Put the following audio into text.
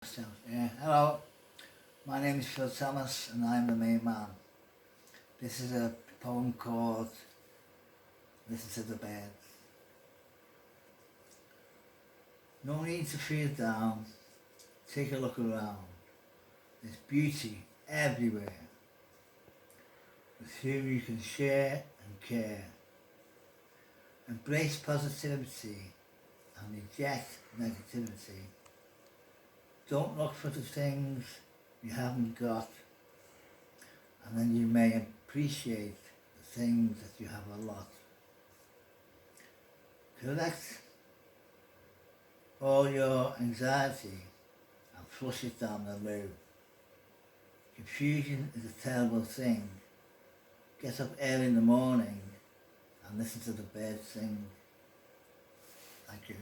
So, hello, my name is Phil Thomas and I'm the main man. This is a poem called Listen to the Birds. No need to feel down, take a look around. There's beauty everywhere with whom you can share and care. Embrace positivity and reject negativity. Don't look for the things you haven't got, and then you may appreciate the things that you have a lot. Collect all your anxiety and flush it down the loo. Confusion is a terrible thing. Get up early in the morning and listen to the birds sing. Thank you.